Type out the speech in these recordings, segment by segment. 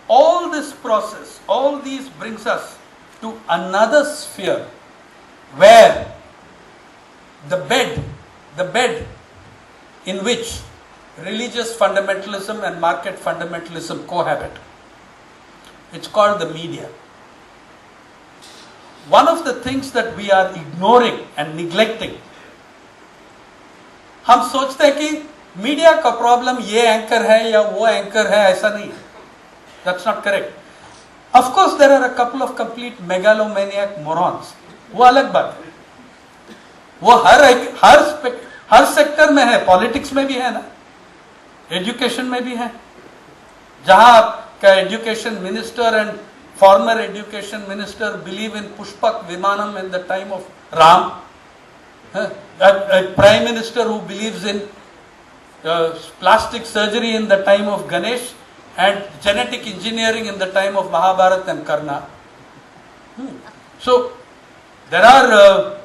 all this process, all these brings us to another sphere where the bed in which religious fundamentalism and market fundamentalism cohabit. It's called the media. One of the things that we are ignoring and neglecting, हम सोचते हैं कि media का problem ये anchor है या वो anchor है, ऐसा नहीं. That's not correct. Of course, there are a couple of complete megalomaniac morons. वो अलग बात है. वो हर सेक्टर में है, पॉलिटिक्स में भी है ना, एजुकेशन में भी है. जहां आपका education minister and former education minister believe in Pushpak Vimanam in the time of Ram, a prime minister who believes in plastic surgery in the time of Ganesh and genetic engineering in the time of Mahabharata and Karna. So there are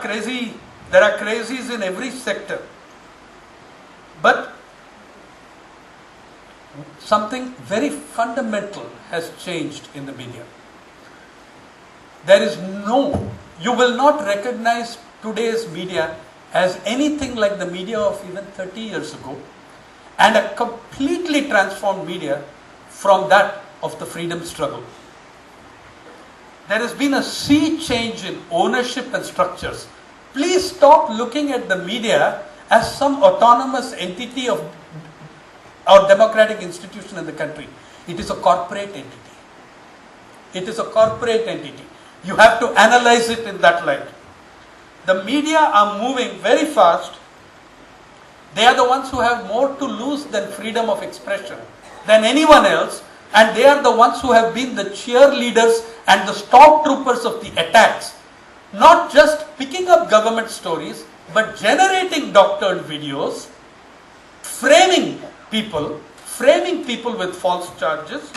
crazies in every sector, but something very fundamental has changed in the media. You will not recognize today's media as anything like the media of even 30 years ago, and a completely transformed media from that of the freedom struggle. There has been a sea change in ownership and structures. Please stop looking at the media as some autonomous entity or democratic institution in the country. It is a corporate entity. It is a corporate entity. You have to analyze it in that light. The media are moving very fast. They are the ones who have more to lose than freedom of expression, than anyone else, and they are the ones who have been the cheerleaders and the stormtroopers of the attacks. Not just picking up government stories, but generating doctored videos, framing people with false charges.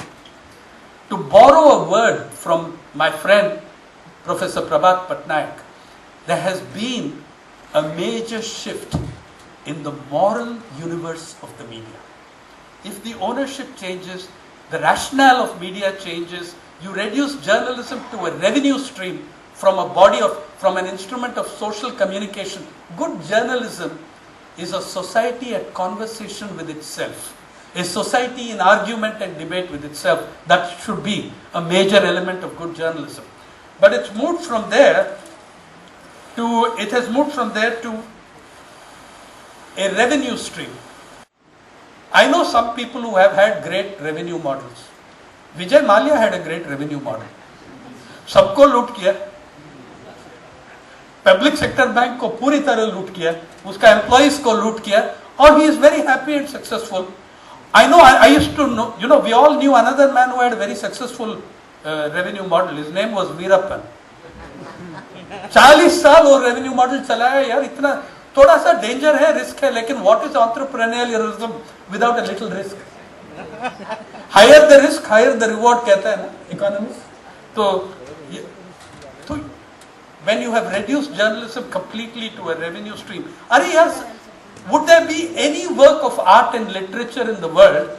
To borrow a word from my friend Professor Prabhat Patnaik, there has been a major shift in the moral universe of the media. If the ownership changes, the rationale of media changes, you reduce journalism to a revenue stream from an instrument of social communication. Good journalism is a society at conversation with itself, a society in argument and debate with itself. That should be a major element of good journalism. But it has moved from there to a revenue stream. I know some people who have had great revenue models. Vijay Mallya had a great revenue model. सबको लूट किया, public sector bank को पूरी तरह लूट किया, उसका employees को लूट किया, और he is very happy and successful. I used to know, we all knew another man who had a very successful revenue model. His name was Veerappan. 40 साल वो रेवेन्यू मॉडल चलाया यार. इतना थोड़ा सा डेंजर है, रिस्क है, लेकिन what is entrepreneurialism without a little risk? Higher the risk higher the reward कहता है ना इकोनॉमिस्ट. तो when you have reduced journalism completely to a revenue stream, would there be any work of art and literature in the world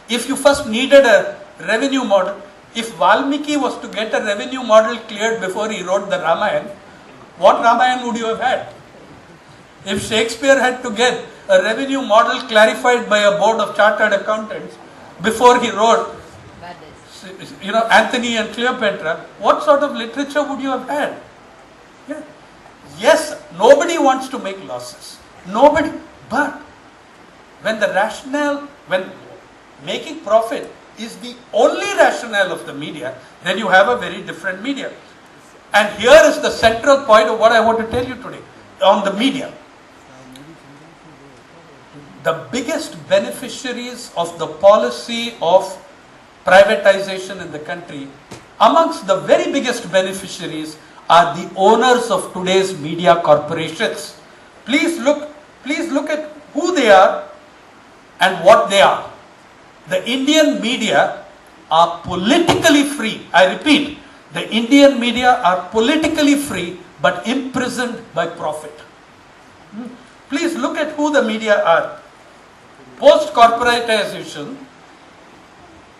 if you first needed a revenue model? If Valmiki was to get a revenue model cleared before he wrote the Ramayana, what Ramayana would you have had? If Shakespeare had to get a revenue model clarified by a board of chartered accountants before he wrote, Antony and Cleopatra, what sort of literature would you have had? Yeah. Yes, nobody wants to make losses. Nobody. But when making profit is the only rationale of the media, then you have a very different media. And here is the central point of what I want to tell you today on the media. The biggest beneficiaries of the policy of privatization in the country, amongst the very biggest beneficiaries, are the owners of today's media corporations. Please look at who they are and what they are. The Indian media are politically free. I repeat, the Indian media are politically free but imprisoned by profit. Please look at who the media are. Post-corporatization,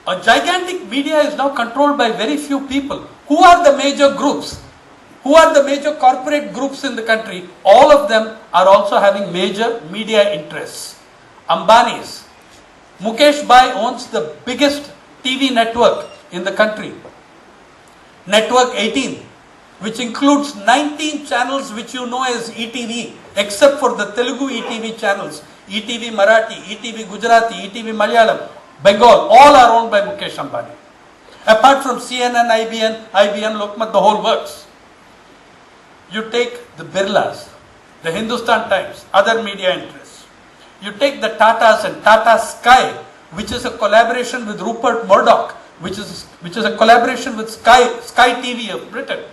A gigantic media is now controlled by very few people. Who are the major groups? Who are the major corporate groups in the country? All of them are also having major media interests. Ambani's. Mukesh Bhai owns the biggest TV network in the country. Network 18, which includes 19 channels which you know as ETV, except for the Telugu ETV channels. ETV Marathi, ETV Gujarati, ETV Malayalam, Bengal, all are owned by Mukesh Ambani. Apart from CNN, IBN, Lokmat, the whole works. You take the Birlas, the Hindustan Times, other media interests. You take the Tatas and Tata Sky, which is a collaboration with Rupert Murdoch, which is a collaboration with Sky TV of Britain.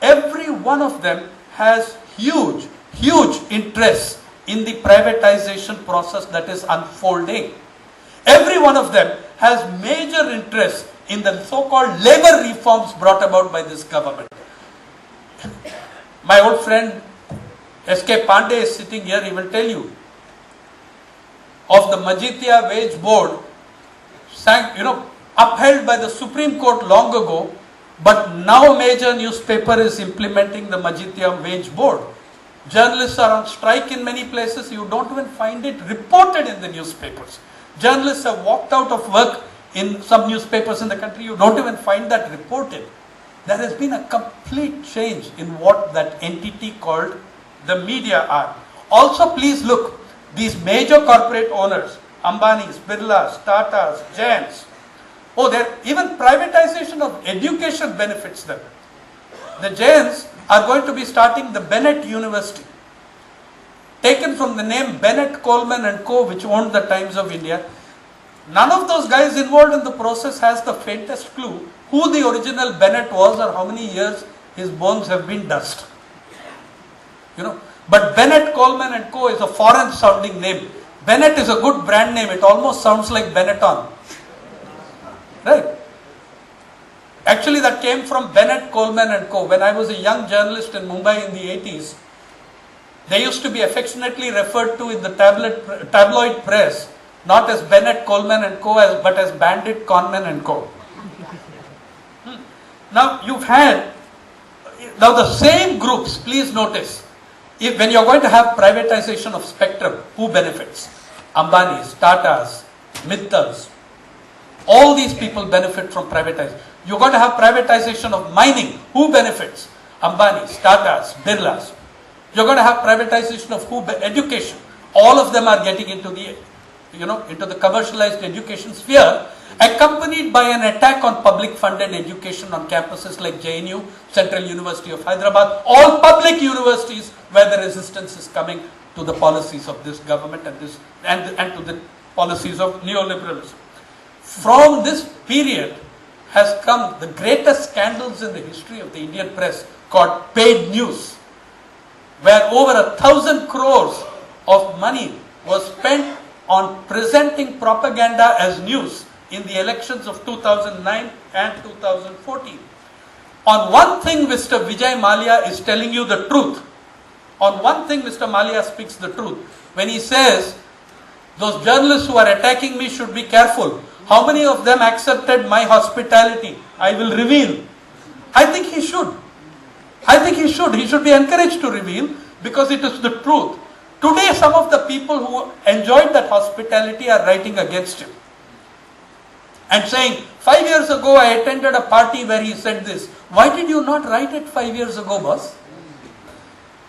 Every one of them has huge interest in the privatization process that is unfolding. Every one of them has major interest in the so-called labor reforms brought about by this government. My old friend S.K. Pandey is sitting here, he will tell you of the Majitya Wage Board, upheld by the Supreme Court long ago, but now a major newspaper is implementing the Majitya Wage Board. Journalists are on strike in many places, you don't even find it reported in the newspapers. Journalists have walked out of work in some newspapers in the country, you don't even find that reported. There has been a complete change in what that entity called the media are. Also, please look, these major corporate owners, Ambani's, Birlas, Tatas, Jains, even privatization of education benefits them. The Jains are going to be starting the Bennett University, taken from the name Bennett, Coleman and Co., which owned the Times of India. None of those guys involved in the process has the faintest clue who the original Bennett was or how many years his bones have been dust. But Bennett, Coleman and Co. is a foreign sounding name. Bennett is a good brand name. It almost sounds like Benetton. Right? Actually, that came from Bennett, Coleman and Co. When I was a young journalist in Mumbai in the 80s, they used to be affectionately referred to in the tabloid press, not as Bennett, Coleman and Co., but as Bandit, Conman and Co. Now, the same groups, please notice, when you're going to have privatization of spectrum, who benefits? Ambani's, Tata's, Mittals, all these people benefit from privatization. You're going to have privatization of mining, who benefits? Ambani's, Tata's, Birlas. You're going to have privatization of education. All of them are getting into the commercialized education sphere, accompanied by an attack on public funded education on campuses like JNU, Central University of Hyderabad, all public universities where the resistance is coming to the policies of this government and to the policies of neoliberalism. From this period has come the greatest scandals in the history of the Indian press called paid news, where over 1,000 crores of money was spent on presenting propaganda as news in the elections of 2009 and 2014. On one thing, Mr. Vijay Mallya is telling you the truth. On one thing, Mr. Mallya speaks the truth. When he says, those journalists who are attacking me should be careful. How many of them accepted my hospitality? I will reveal. I think he should. He should be encouraged to reveal because it is the truth. Today, some of the people who enjoyed that hospitality are writing against him and saying, 5 years ago I attended a party where he said this. Why did you not write it 5 years ago, boss?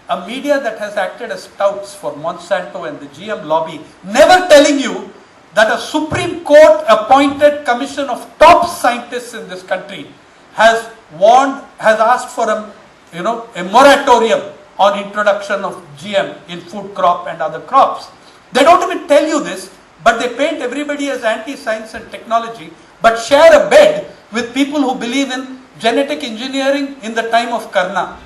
A media that has acted as touts for Monsanto and the GM lobby, never telling you that a Supreme Court appointed commission of top scientists in this country has asked for a moratorium on introduction of GM in food crop and other crops. They don't even tell you this, but they paint everybody as anti-science and technology, but share a bed with people who believe in genetic engineering in the time of Karna.